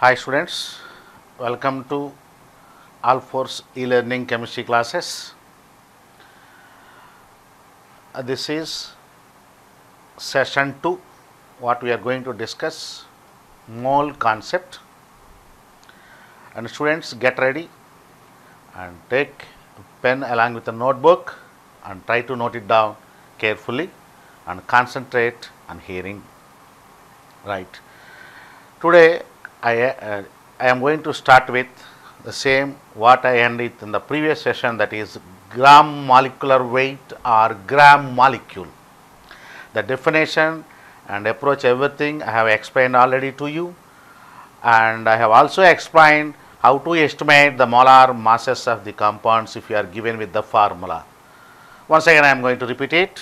Hi students, welcome to Alforce e-learning chemistry classes. This is session 2. What we are going to discuss, mole concept. And students, get ready and take a pen along with a notebook and try to note it down carefully and concentrate on hearing. Right. Today I am going to start with the same what I ended in the previous session, that is gram molecular weight or gram molecule. The definition and approach, everything I have explained already to you, and I have also explained how to estimate the molar masses of the compounds if you are given with the formula. Once again I am going to repeat it.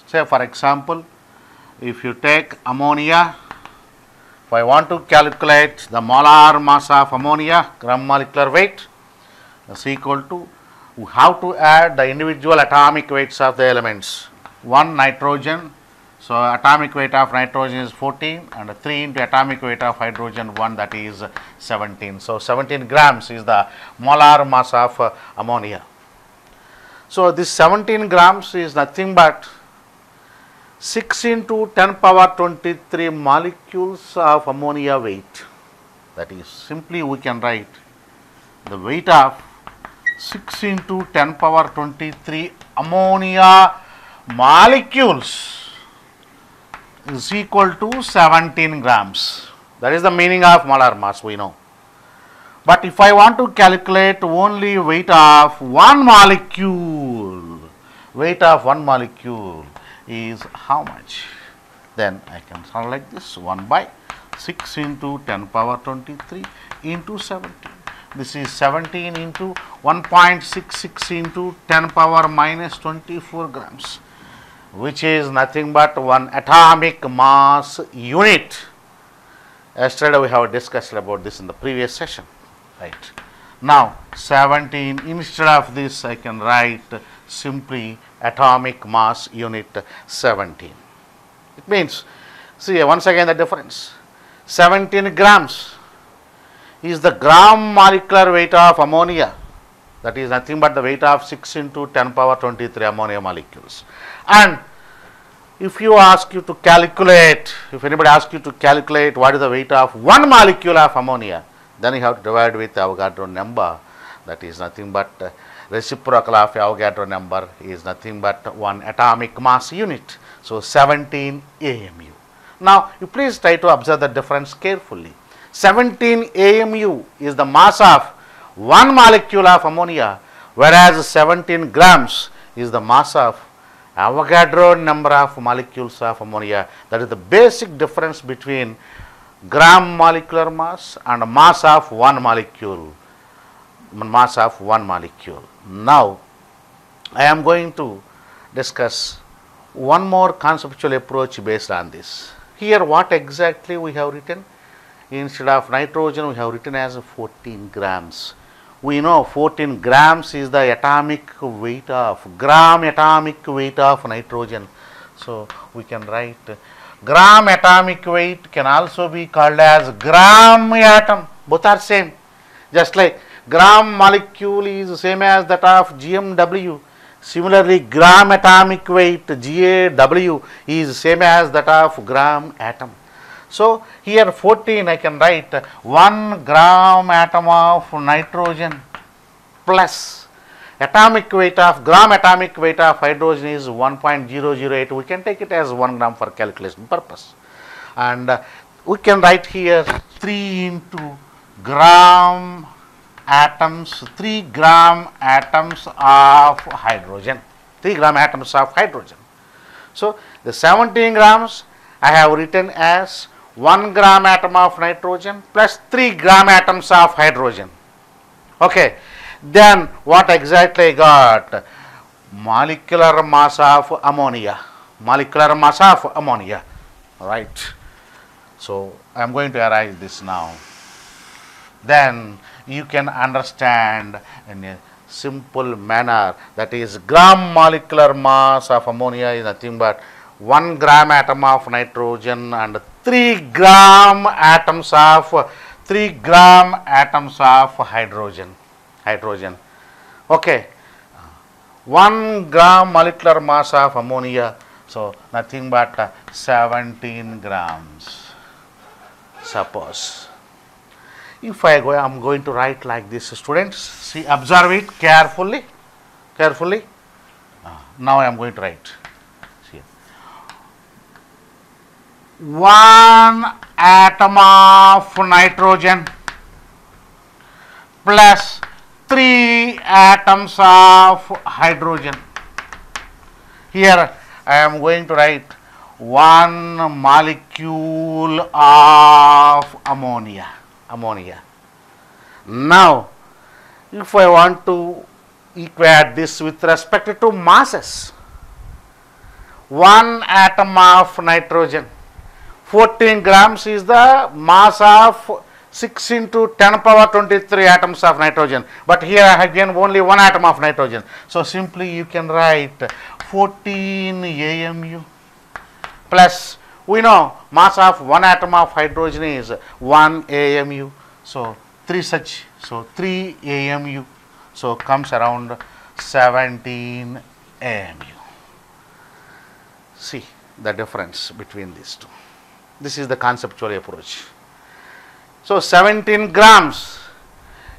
Say for example, if you take ammonia, if I want to calculate the molar mass of ammonia, gram molecular weight is equal to, we have to add the individual atomic weights of the elements. 1 nitrogen, so atomic weight of nitrogen is 14, and 3 into atomic weight of hydrogen 1, that is 17. So 17 grams is the molar mass of ammonia. So this 17 grams is nothing but 6 into 10 power 23 molecules of ammonia weight. That is, simply we can write the weight of 6 into 10 power 23 ammonia molecules is equal to 17 grams. That is the meaning of molar mass, we know. But if I want to calculate only weight of one molecule, is how much? Then I can solve like this: 1 by 6 into 10 power 23 into 17. This is 17 into 1.66 into 10 power minus 24 grams, which is nothing but one atomic mass unit. Yesterday we have discussed about this in the previous session. Right. Now 17, instead of this I can write simply atomic mass unit 17. It means, see once again the difference, 17 grams is the gram molecular weight of ammonia, that is nothing but the weight of 6 into 10 power 23 ammonia molecules. And if you to calculate, if anybody asks you to calculate what is the weight of one molecule of ammonia, then you have to divide with Avogadro number, that is nothing but reciprocal of Avogadro number is nothing but one atomic mass unit. So 17 AMU. Now you please try to observe the difference carefully. 17 AMU is the mass of one molecule of ammonia, whereas 17 grams is the mass of Avogadro number of molecules of ammonia. That is the basic difference between gram molecular mass and mass of one molecule. Now I am going to discuss one more conceptual approach based on this. Here what exactly we have written? Instead of nitrogen we have written as 14 grams. We know 14 grams is the atomic weight of nitrogen. So we can write gram atomic weight can also be called as gram atom. Both are same. Just like gram molecule is same as that of GMW. Similarly, gram atomic weight GAW is same as that of gram atom. So here 14 I can write 1 gram atom of nitrogen plus atomic weight of gram atomic weight of hydrogen is 1.008. We can take it as 1 gram for calculation purpose. And we can write here 3 into gram atoms, 3 gram atoms of hydrogen. 3 gram atoms of hydrogen. So the 17 grams I have written as 1 gram atom of nitrogen plus 3 gram atoms of hydrogen. Okay. Then what exactly I got? Molecular mass of ammonia. Right. So I am going to arrive this now. Then you can understand in a simple manner, that is gram molecular mass of ammonia is nothing but 1 gram atom of nitrogen and 3 gram atoms of 3 gram atoms of hydrogen. Okay, 1 gram molecular mass of ammonia, so nothing but 17 grams. Suppose if I am going to write like this, students, see, observe it carefully. Now I am going to write. See, 1 atom of nitrogen plus 3 atoms of hydrogen. Here I am going to write 1 molecule of ammonia. Now, if I want to equate this with respect to masses, 1 atom of nitrogen, 14 grams is the mass of 6 into 10 power 23 atoms of nitrogen, but here I have given only 1 atom of nitrogen. So, simply you can write 14 AMU plus, we know mass of 1 atom of hydrogen is 1 AMU. So, 3 such, so 3 AMU. So, comes around 17 AMU. See the difference between these two. This is the conceptual approach. So, 17 grams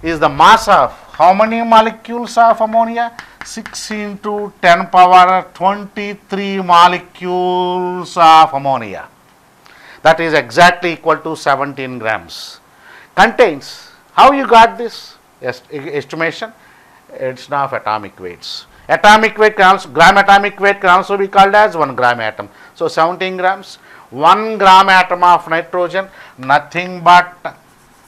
is the mass of how many molecules of ammonia? 6 into 10 power 23 molecules of ammonia. That is exactly equal to 17 grams. Contains, how you got this estimation? It's not atomic weights. Atomic weight can also, gram atomic weight can also be called as 1 gram atom. So, 17 grams, 1 gram atom of nitrogen, nothing but,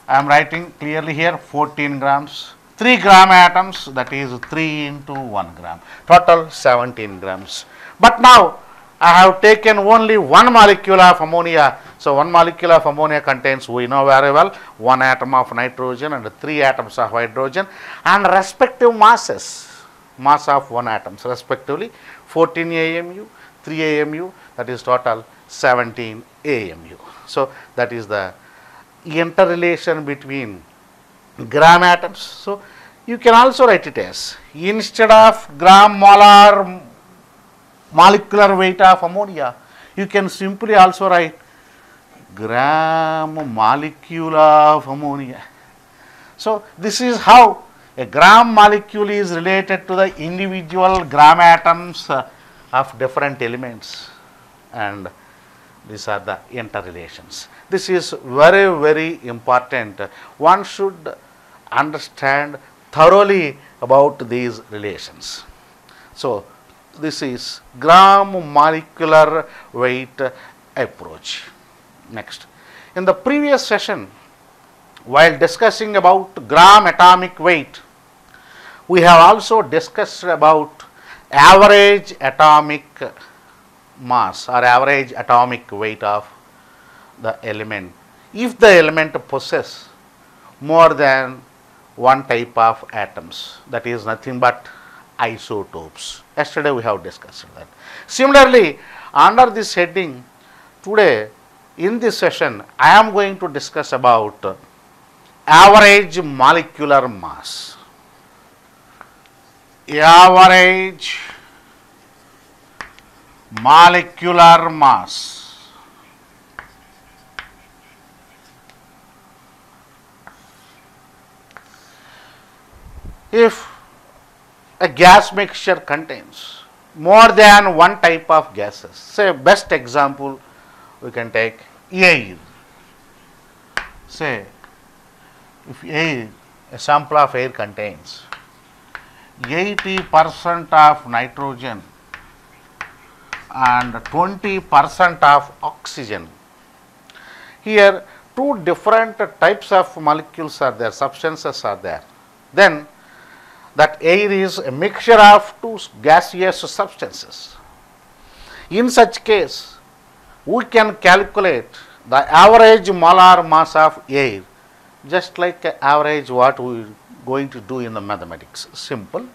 I am writing clearly here, 14 grams. 3 gram atoms, that is 3 into 1 gram, total 17 grams. But now I have taken only 1 molecule of ammonia. So, 1 molecule of ammonia contains, we know very well, 1 atom of nitrogen and 3 atoms of hydrogen, and respective masses, mass of 1 atoms respectively 14 AMU, 3 AMU, that is total 17 AMU. So, that is the interrelation between gram atoms. So, you can also write it as, instead of gram molar molecular weight of ammonia, you can simply also write gram molecule of ammonia. So, this is how a gram molecule is related to the individual gram atoms of different elements, and these are the interrelations. This is very, very important. One should understand thoroughly about these relations. So, this is gram molecular weight approach. Next, in the previous session, while discussing about gram atomic weight, we have also discussed about average atomic mass or average atomic weight of the element, if the element possesses more than one type of atoms, that is nothing but isotopes. Yesterday we have discussed that. Similarly, under this heading, today in this session I am going to discuss about average molecular mass. Average molecular mass. If a gas mixture contains more than one type of gases, say best example we can take air. Say if air, a sample of air contains 80% of nitrogen and 20% of oxygen. Here two different types of molecules are there, substances are there. Then that air is a mixture of two gaseous substances. In such case, we can calculate the average molar mass of air, just like average what we are going to do in the mathematics. Simple.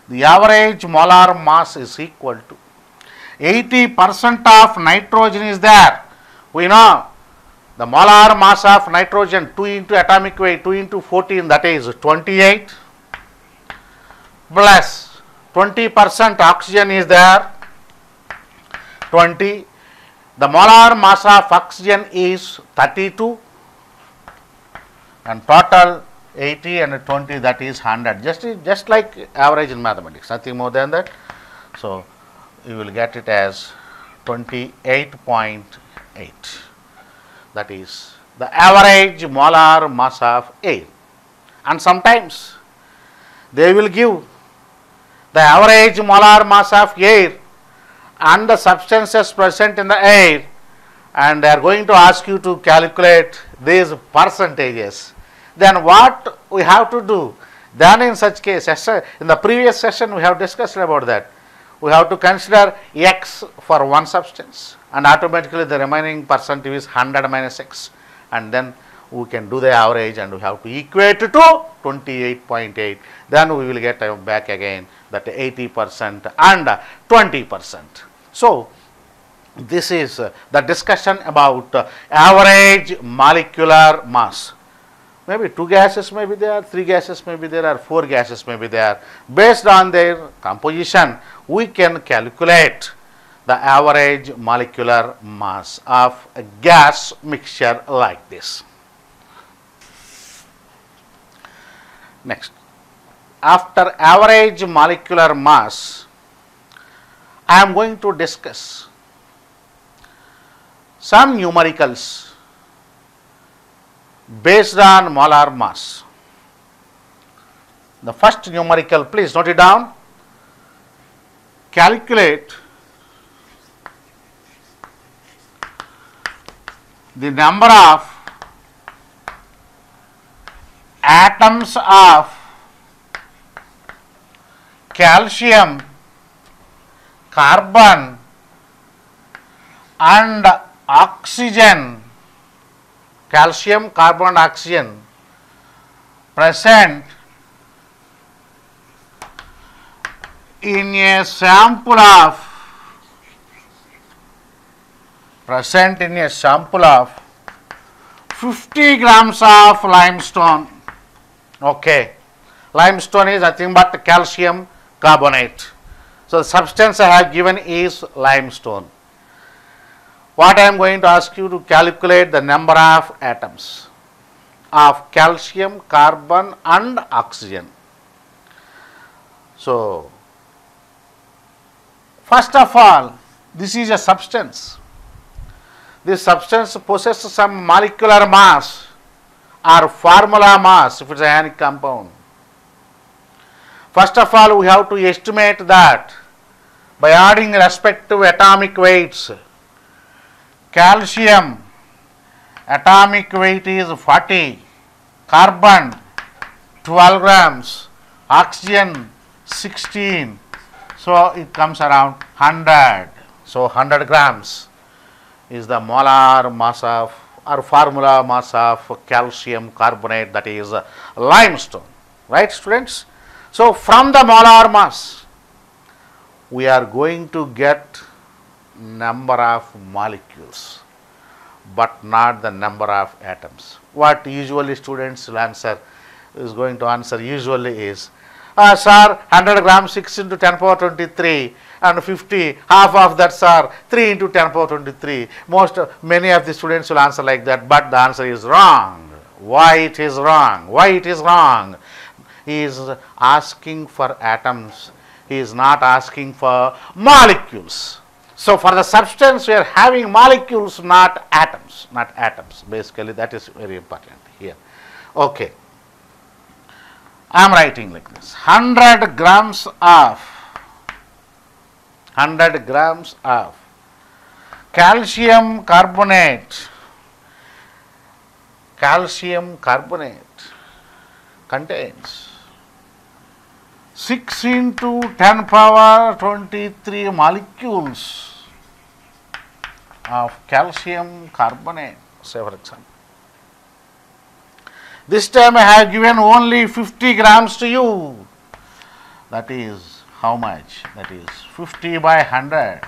The average molar mass is equal to 80% of nitrogen is there. We know The molar mass of nitrogen 2 into atomic weight 2 into 14, that is 28, plus 20% oxygen is there, 20. The molar mass of oxygen is 32, and total 80 and 20, that is 100. Just like average in mathematics, nothing more than that. So you will get it as 28.8. That is the average molar mass of air. And sometimes they will give the average molar mass of air and the substances present in the air, and they are going to ask you to calculate these percentages. Then what we have to do? Then in such case, in the previous session we have discussed about that. We have to consider x for one substance, and automatically the remaining percent is 100 minus x, and then we can do the average and we have to equate to 28.8. Then we will get back again that 80% and 20%. So this is the discussion about average molecular mass. Maybe 2 gases may be there, 3 gases may be there, or 4 gases may be there. Based on their composition, we can calculate the average molecular mass of a gas mixture like this. Next, after average molecular mass, I am going to discuss some numericals based on molar mass. The first numerical, please note it down. Calculate the number of atoms of calcium, carbon and oxygen, calcium, carbon and oxygen present in a sample of 50 grams of limestone. Okay, limestone is nothing but calcium carbonate. So the substance I have given is limestone. What I am going to ask you to calculate the number of atoms of calcium, carbon and oxygen. So first of all, this is a substance. This substance possesses some molecular mass or formula mass if it is an ionic compound. First of all, we have to estimate that by adding respective atomic weights. Calcium atomic weight is 40, carbon 12 grams, oxygen 16. So it comes around 100. So 100 grams is the molar mass of or formula mass of calcium carbonate, that is limestone. Right, students? So from the molar mass, we are going to get number of molecules, but not the number of atoms. What usually students will answer is going to answer usually is, sir, 100 grams 6 into 10 power 23 and 50, half of that, sir, 3 into 10 power 23. Many of the students will answer like that, but the answer is wrong. Why it is wrong? Why it is wrong? He is asking for atoms. He is not asking for molecules. So for the substance we are having molecules, not atoms, basically that is very important here. Okay, I am writing like this: 100 grams of calcium carbonate contains 6 into 10 power 23 molecules of calcium carbonate, say for example. This time I have given only 50 grams to you. That is how much? That is 50 by 100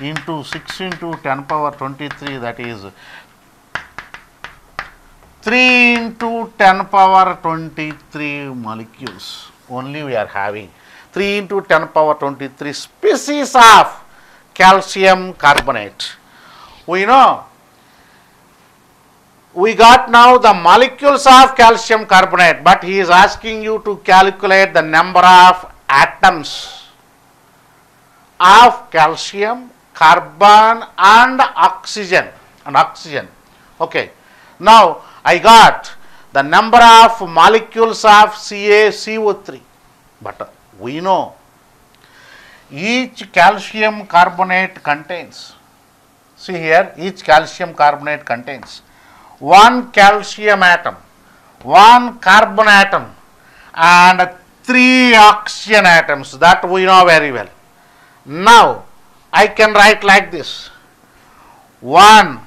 into 6 into 10 power 23, that is 3 into 10 power 23 molecules. Only we are having 3 into 10 power 23 species of calcium carbonate. We know we got now the molecules of calcium carbonate, but he is asking you to calculate the number of atoms of calcium, carbon and oxygen. Okay. Now I got the number of molecules of CaCO3, but we know each calcium carbonate contains, see here, each calcium carbonate contains one calcium atom, one carbon atom and 3 oxygen atoms. That we know very well. Now I can write like this: one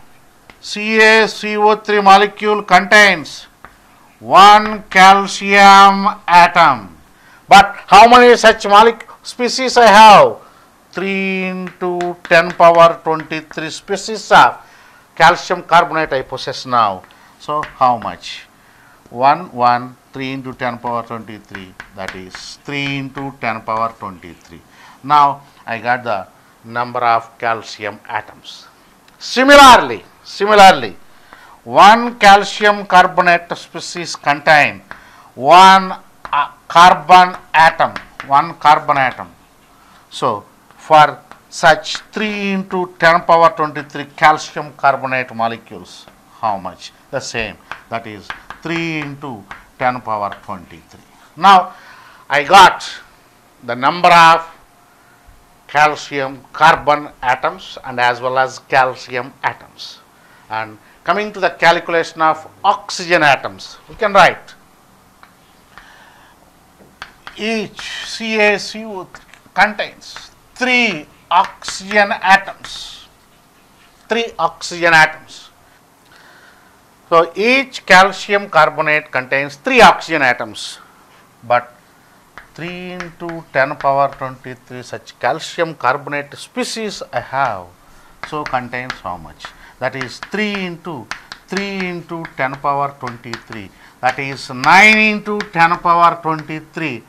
CaCO3 molecule contains one calcium atom. But how many such species I have? 3 into 10 power 23 species of calcium carbonate I possess now. So how much? 3 into 10 power 23, that is 3 into 10 power 23. Now I got the number of calcium atoms. Similarly, one calcium carbonate species contain one carbon atom. So for such 3 into 10 power 23 calcium carbonate molecules, how much? The same, that is 3 into 10 power 23. Now I got the number of calcium carbon atoms and as well as calcium atoms. And coming to the calculation of oxygen atoms, we can write each CaCO3 contains 3 oxygen atoms. So each calcium carbonate contains 3 oxygen atoms, but 3 into 10 power 23 such calcium carbonate species I have, so contains how much? That is 3 into 10 power 23, that is 9 into 10 power 23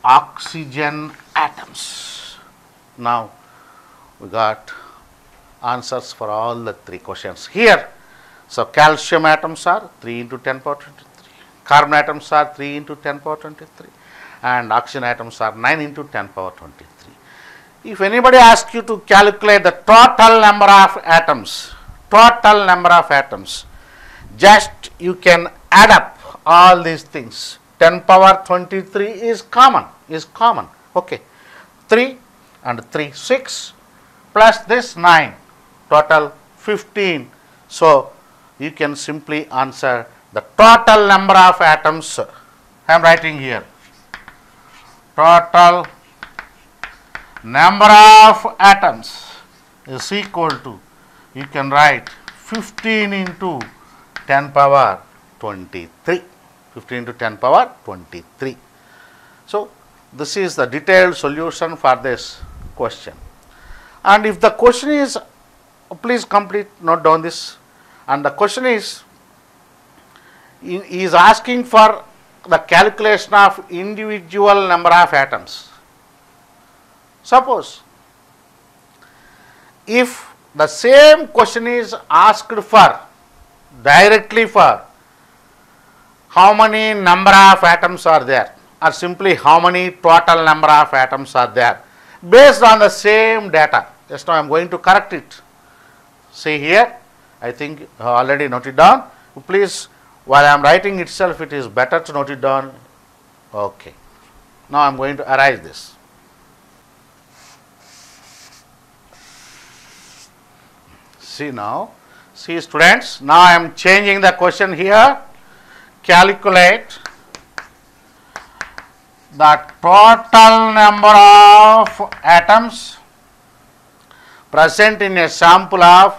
oxygen atoms. Now we got answers for all the 3 questions here. So calcium atoms are 3 into 10 power 23, carbon atoms are 3 into 10 power 23 and oxygen atoms are 9 into 10 power 23. If anybody asks you to calculate the total number of atoms, just you can add up all these things. 10 power 23 is common. Okay. 3 and 3, 6 plus this 9, total 15. So you can simply answer the total number of atoms. I am writing here. Total number of atoms is equal to, you can write 15 into 10 power 23. 15 into 10 power 23. So this is the detailed solution for this question. And if the question is, please note down this, and the question is, he is asking for the calculation of individual number of atoms. Suppose if the same question is asked for directly for how many number of atoms are there, or simply how many total number of atoms are there, based on the same data. Just now I am going to correct it. See here, I think already noted down. Please, while I am writing itself, it is better to note it down. Okay. Now I am going to erase this. See now, see students, now I am changing the question here. Calculate the total number of atoms present in a sample of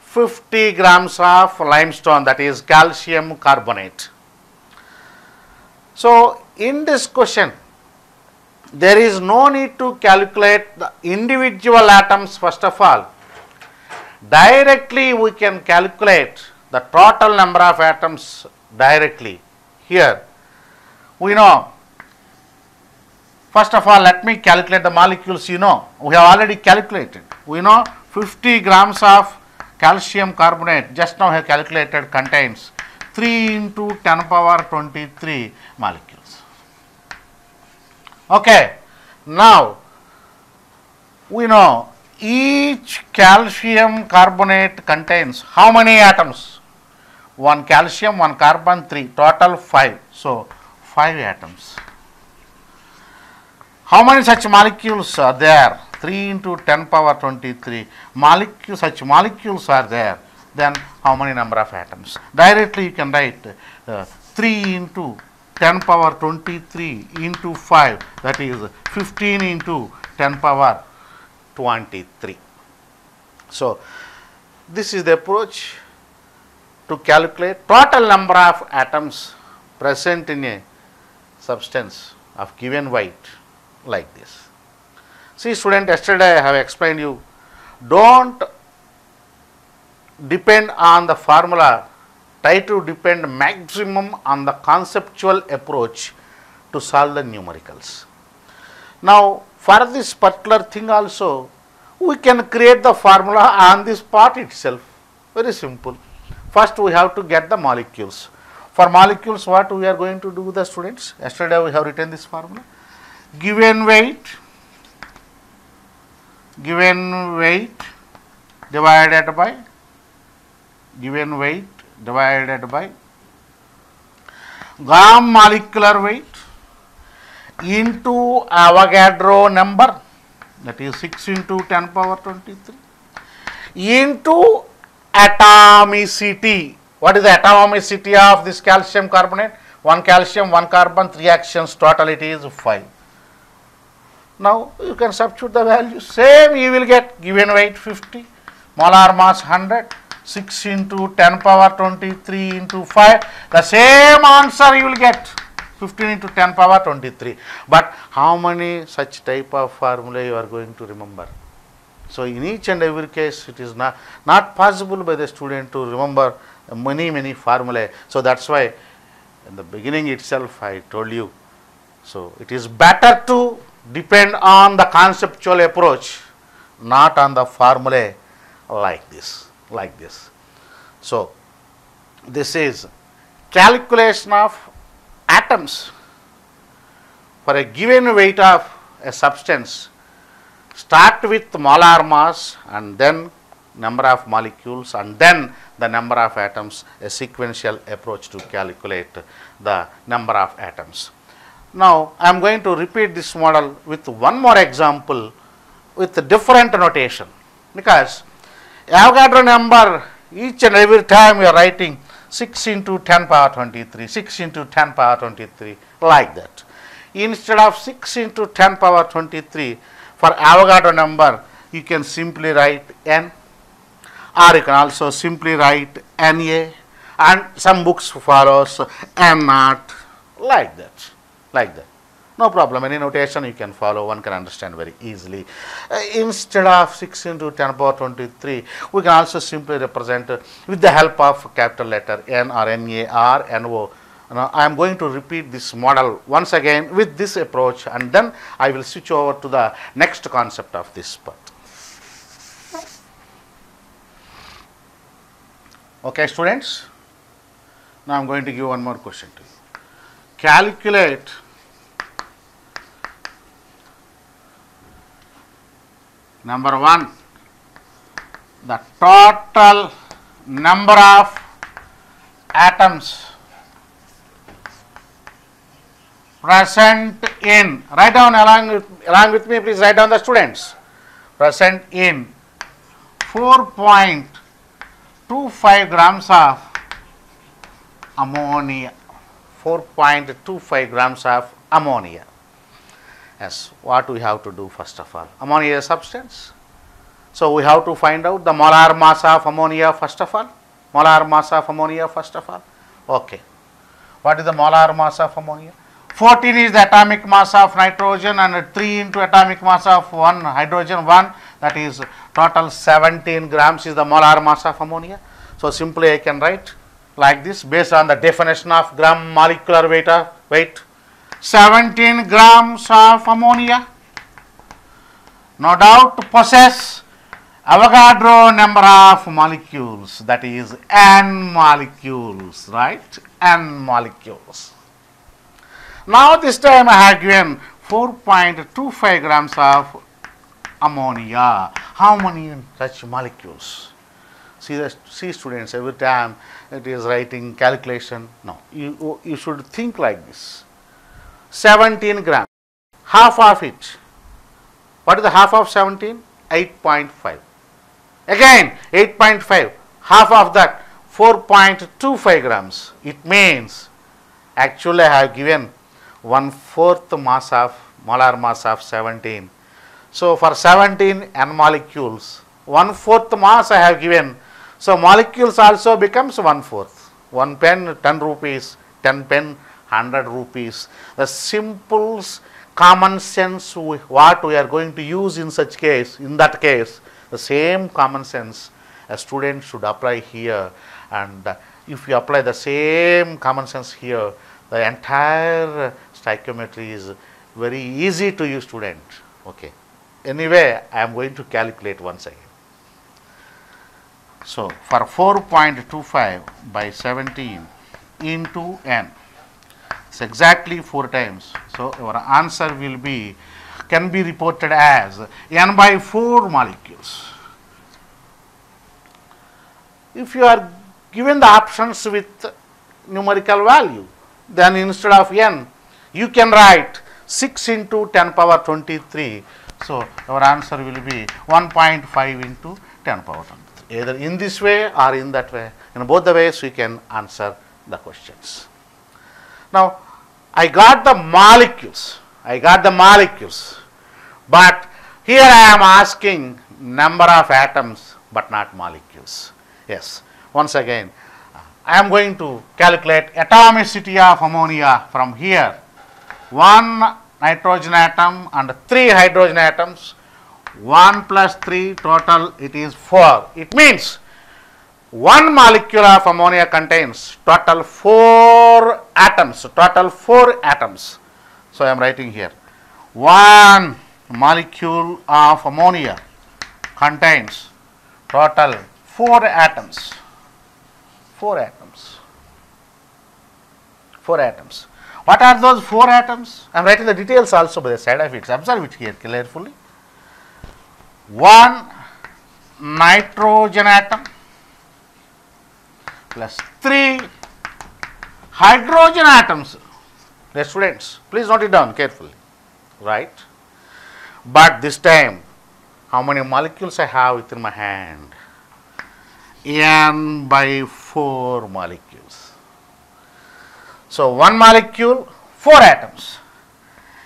50 grams of limestone, that is calcium carbonate. So in this question, there is no need to calculate the individual atoms first of all. Directly we can calculate the total number of atoms directly. Here we know, first of all, let me calculate the molecules. You know, we have already calculated. We know 50 grams of calcium carbonate, just now I have calculated, contains 3 into 10 power 23 molecules. Okay. Now we know each calcium carbonate contains how many atoms? 1 calcium, 1 carbon, 3, total 5. So 5 atoms. How many such molecules are there? 3 into 10 power 23 molecules, such molecules are there. Then how many number of atoms? Directly you can write 3 into 10 power 23 into 5, that is 15 into 10 power 23. So this is the approach to calculate total number of atoms present in a substance of given weight, like this. See student, yesterday I have explained you, don't depend on the formula, try to depend maximum on the conceptual approach to solve the numericals. Now for this particular thing also, we can create the formula on this part itself, very simple. First we have to get the molecules. For molecules, what we are going to do, the students? Yesterday we have written this formula. Given weight divided by gram molecular weight into Avogadro number, that is 6 into 10 power 23, into atomicity. What is the atomicity of this calcium carbonate? 1 calcium, 1 carbon, 3 actions, total it is 5. Now you can substitute the value, same you will get. Given weight 50, molar mass 100, 6 into 10 power 23 into 5, the same answer you will get, 15 into 10 power 23. But how many such type of formula you are going to remember? So in each and every case it is not possible by the student to remember many formulae. So that's why in the beginning itself I told you, so it is better to depend on the conceptual approach, not on the formulae like this. So this is calculation of atoms for a given weight of a substance. Start with molar mass and then number of molecules and then the number of atoms, a sequential approach to calculate the number of atoms. Now I am going to repeat this model with one more example with a different notation, because Avogadro number, each and every time we are writing 6 into 10 power 23, 6 into 10 power 23, like that. Instead of 6 into 10 power 23, for Avogadro number you can simply write n, or you can also simply write Na, and some books follows n naught, like that. No problem, any notation you can follow, one can understand very easily. Instead of 6 into 10 power 23, we can also simply represent with the help of capital letter N or Na or No. Now I am going to repeat this model once again with this approach, and then I will switch over to the next concept of this part. Okay students, now I am going to give one more question to you. Calculate number 1, the total number of atoms present in, write down along with me, please write down the students, present in 4.25 grams of ammonia. 4.25 grams of ammonia. Yes, what we have to do first of all? Ammonia is a substance. So we have to find out the molar mass of ammonia first of all. Okay. What is the molar mass of ammonia? 14 is the atomic mass of nitrogen and 3 into atomic mass of hydrogen 1, that is total 17 grams is the molar mass of ammonia. So So simply I can write like this based on the definition of gram molecular weight. 17 grams of ammonia no doubt possess Avogadro number of molecules, that is n molecules, right? N molecules. Now this time I have given 4.25 grams of ammonia. How many such molecules? See students, every time it is writing calculation. No, you should think like this. 17 grams, half of it. What is the half of 17? 8.5. Again 8.5, half of that 4.25 grams. It means actually I have given 1/4 mass of molar mass of 17. So for 17 n molecules, 1/4 mass I have given. So molecules also becomes 1/4. 1 pen 10 rupees, 10 pen 100 rupees. The simple common sense what we are going to use in such case, in that case, the same common sense a student should apply here, and if you apply the same common sense here, the entire stoichiometry is very easy to use, student. Okay. Anyway, I am going to calculate once again. So for 4.25 by 17 into n, it's exactly 4 times. So our answer will be, can be reported as n by 4 molecules. If you are given the options with numerical value, then instead of n, you can write 6 into 10 power 23. So our answer will be 1.5 into 10 power 23. Either in this way or in that way. In both the ways we can answer the questions. Now I got the molecules. But here I am asking number of atoms but not molecules. Yes, once again I am going to calculate atomicity of ammonia from here. 1 nitrogen atom and 3 hydrogen atoms. 1 plus 3 total it is 4. It means 1 molecule of ammonia contains total 4 atoms. So I am writing here 1 molecule of ammonia contains total 4 atoms. 4 atoms. What are those 4 atoms? I am writing the details also by the side of it. Observe it here carefully. 1 nitrogen atom plus 3 hydrogen atoms. Dear students, please note it down carefully. Right? But this time, how many molecules I have within my hand? N by 4 molecules. So 1 molecule, 4 atoms.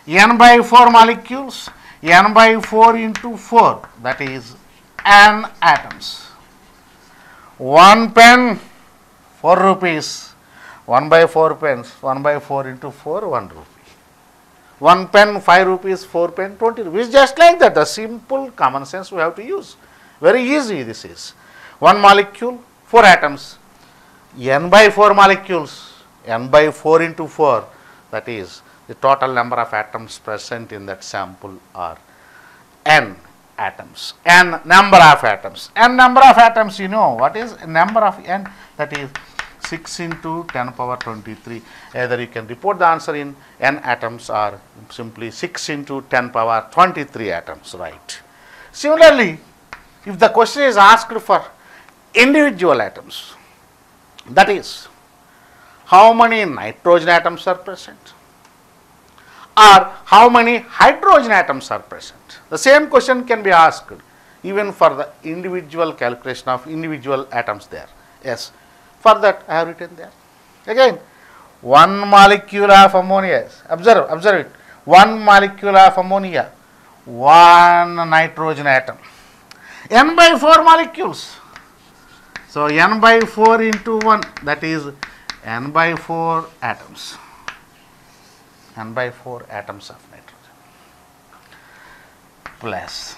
N by 4 molecules, N by 4 into 4, that is N atoms. 1 pen, 4 rupees. 1 by 4 pens, 1 by 4 into 4, 1 rupee. 1 pen, 5 rupees, 4 pen, 20 rupees. Just like that, the simple common sense we have to use. Very easy this is. 1 molecule, 4 atoms. N by 4 molecules, N by 4 into 4, that is the total number of atoms present in that sample are N atoms. N number of atoms. N number of atoms, you know what is number of N? That is 6 into 10 power 23. Either you can report the answer in N atoms or simply 6 into 10 power 23 atoms, right? Similarly, if the question is asked for individual atoms, that is how many nitrogen atoms are present or how many hydrogen atoms are present. The same question can be asked even for the individual calculation of individual atoms there. Yes, for that I have written there. Again, 1 molecule of ammonia, observe it, 1 molecule of ammonia, 1 nitrogen atom, N by 4 molecules. So N by 4 into 1, that is N by 4 atoms. N by 4 atoms of nitrogen. Plus,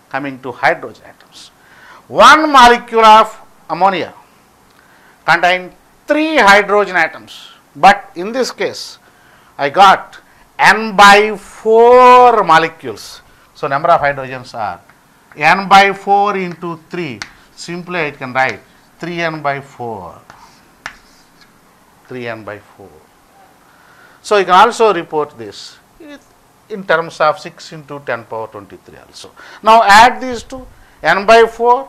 coming to hydrogen atoms, 1 molecule of ammonia contain 3 hydrogen atoms, but in this case I got n by 4 molecules. So, number of hydrogens are n by 4 into 3, simply I can write 3n by 4, 3n by 4. So, you can also report this in terms of 6 into 10 power 23 also. Now, add these two, n by 4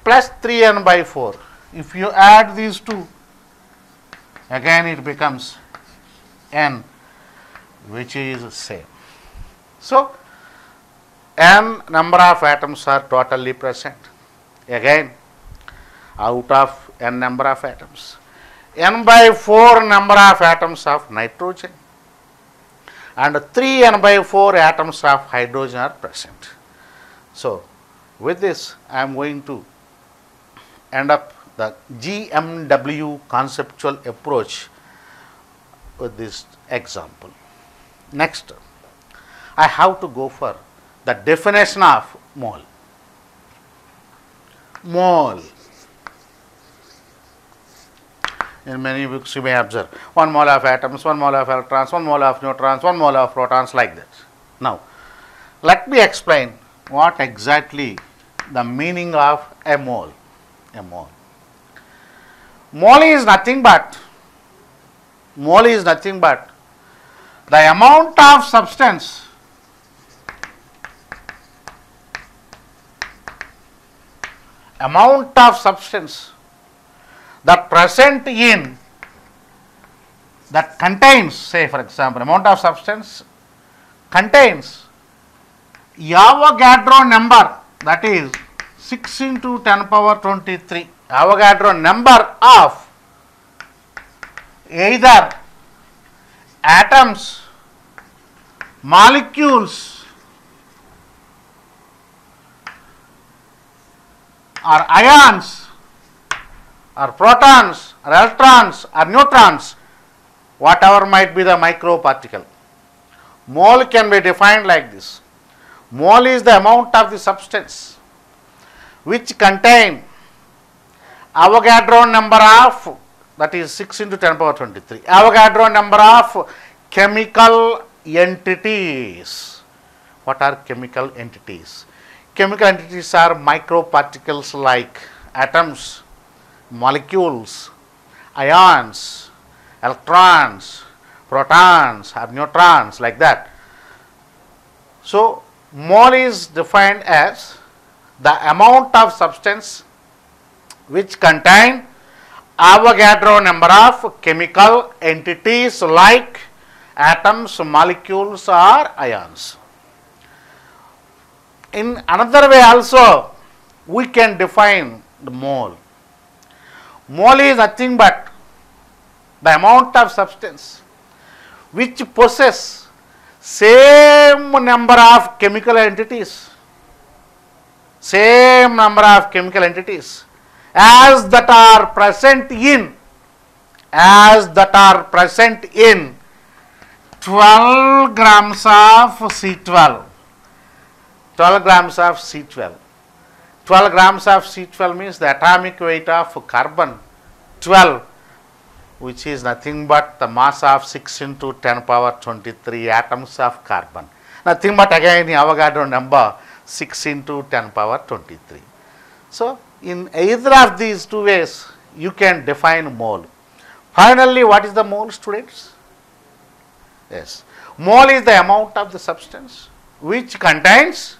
plus 3n by 4. If you add these two, again it becomes n, which is same. So, n number of atoms are totally present. Again, out of n number of atoms, n by 4 number of atoms of nitrogen and 3n by 4 atoms of hydrogen are present. So, with this I am going to end up the GMW conceptual approach with this example. Next, I have to go for the definition of mole. Mole. In many books you may observe 1 mole of atoms, 1 mole of electrons, 1 mole of neutrons, 1 mole of protons, like that. Now, let me explain what exactly the meaning of a mole. A mole. Mole is nothing but the amount of substance that present in, that contains, say for example, amount of substance contains Avogadro number, that is 6 into 10 power 23, Avogadro number of either atoms, molecules or ions or protons or electrons or neutrons, whatever might be the microparticle. Mole can be defined like this. Mole is the amount of the substance which contain Avogadro number of, that is 6 into 10 power 23, Avogadro number of chemical entities. What are chemical entities? Chemical entities are microparticles like atoms, molecules, ions, electrons, protons or neutrons, like that. So, mole is defined as the amount of substance which contain Avogadro number of chemical entities like atoms, molecules or ions. In another way also we can define the mole. Mole is nothing but the amount of substance which possess same number of chemical entities, as that are present in 12 grams of C12. 12 grams of C12. 12 grams of C12 means the atomic weight of carbon 12, which is nothing but the mass of 6 into 10 power 23 atoms of carbon. Nothing but again Avogadro number 6 into 10 power 23. So, in either of these two ways you can define mole. Finally, what is the mole, students? Yes, mole is the amount of the substance which contains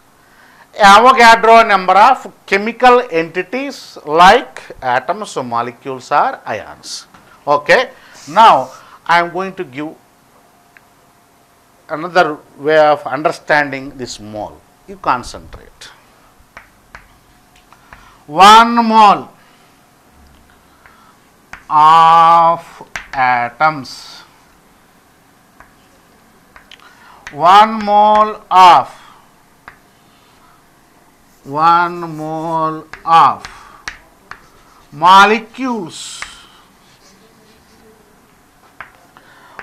Avogadro number of chemical entities like atoms, molecules or ions. Okay. Now, I am going to give another way of understanding this mole. You concentrate. 1 mole of atoms, 1 mole of molecules,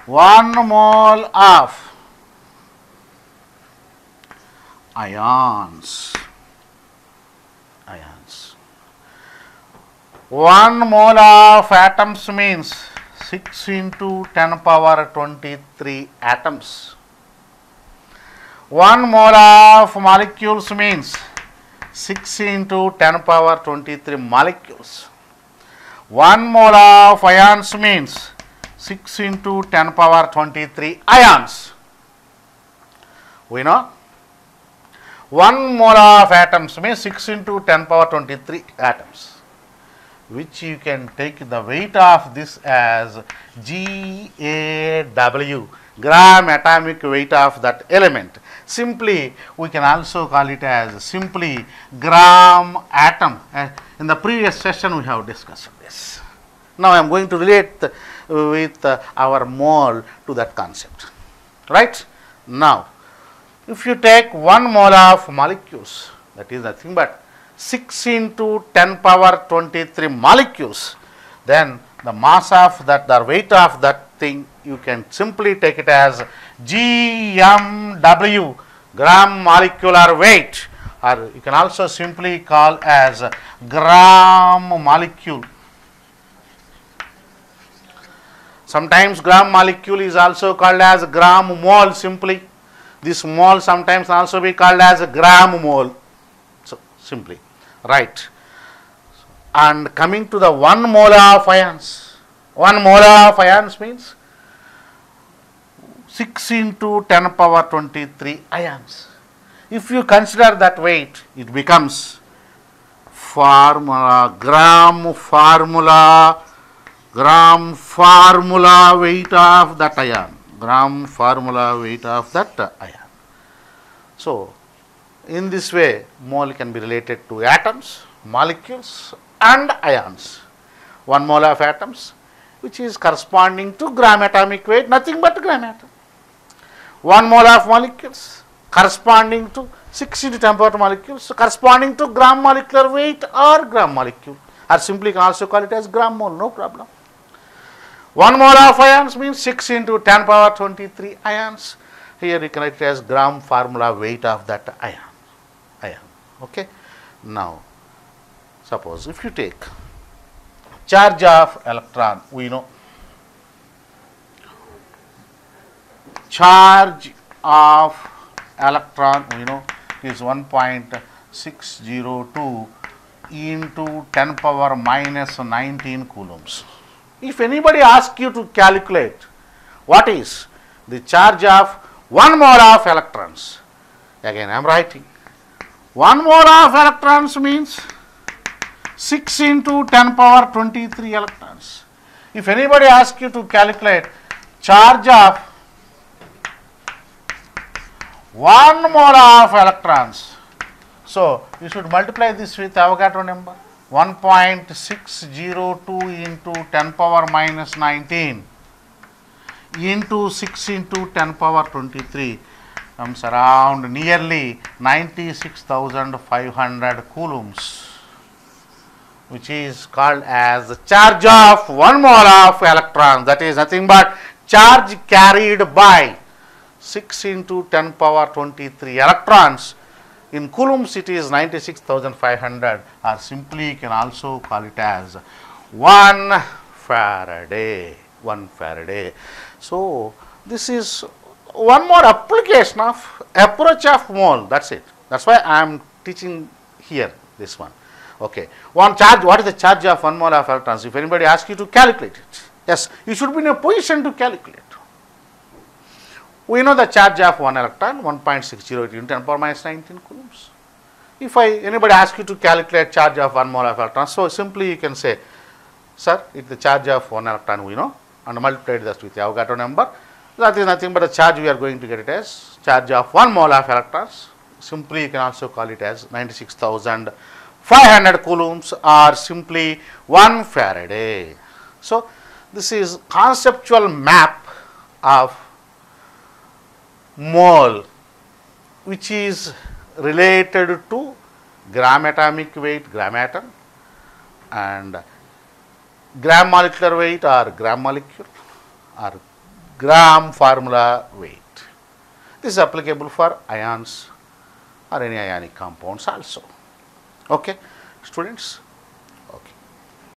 1 mole of ions. 1 mole of atoms means 6 into 10 power 23 atoms. 1 mole of molecules means 6 into 10 power 23 molecules. 1 mole of ions means 6 into 10 power 23 ions. We know 1 mole of atoms means 6 into 10 power 23 atoms, which you can take the weight of this as GAW, gram atomic weight of that element. Simply we can also call it as simply gram atom. In the previous session we have discussed this. Now I am going to relate with our mole to that concept, right? Now if you take 1 mole of molecules, that is nothing but 6 into 10 power 23 molecules, then the mass of that, the weight of that thing, you can simply take it as GMW, gram molecular weight, or you can also simply call as gram molecule. Sometimes gram molecule is also called as gram mole simply. This mole sometimes also be called as gram mole, so simply, right. And coming to the 1 mole of ions, 1 mole of ions means 6 into 10 power 23 ions. If you consider that weight, it becomes gram formula weight of that ion. Gram formula weight of that ion. So in this way mole can be related to atoms, molecules and ions. 1 mole of atoms, which is corresponding to gram atomic weight, nothing but gram atom. 1 mole of molecules corresponding to 6 into 10 power molecules, corresponding to gram molecular weight or gram molecule, or simply can also call it as gram mole, no problem. 1 mole of ions means 6 into 10 power 23 ions. Here you can write it as gram formula weight of that ion. Okay. Now suppose if you take charge of electron, we know charge of electron is 1.602 into 10 power minus 19 coulombs. If anybody asks you to calculate what is the charge of 1 mole of electrons, again I am writing 1 mole of electrons means 6 into 10 power 23 electrons. If anybody asks you to calculate charge of 1 mole of electrons, so you should multiply this with Avogadro number. 1.602 into 10 power minus 19 into 6 into 10 power 23 comes around nearly 96,500 coulombs, which is called as the charge of 1 mole of electrons, that is nothing but charge carried by 6 into 10 power 23 electrons. In coulombs it is 96,500, or simply you can also call it as 1 Faraday. 1 Faraday. So this is one more application of approach of mole, that's it. That's why I am teaching here this one. Okay. One charge, what is the charge of 1 mole of electrons? If anybody asks you to calculate it, yes, you should be in a position to calculate. We know the charge of 1 electron 1.608 into 10 power minus 19 coulombs. If anybody asks you to calculate charge of 1 mole of electron, so simply you can say, sir, it's the charge of 1 electron we know, and multiply this with the Avogadro number. That is nothing but the charge we are going to get it as charge of 1 mole of electrons. Simply you can also call it as 96,500 coulombs, or simply 1 Faraday. So this is conceptual map of mole, which is related to gram atomic weight, gram atom, and gram molecular weight or gram molecule, or gram formula weight. This is applicable for ions or any ionic compounds also. Okay, students.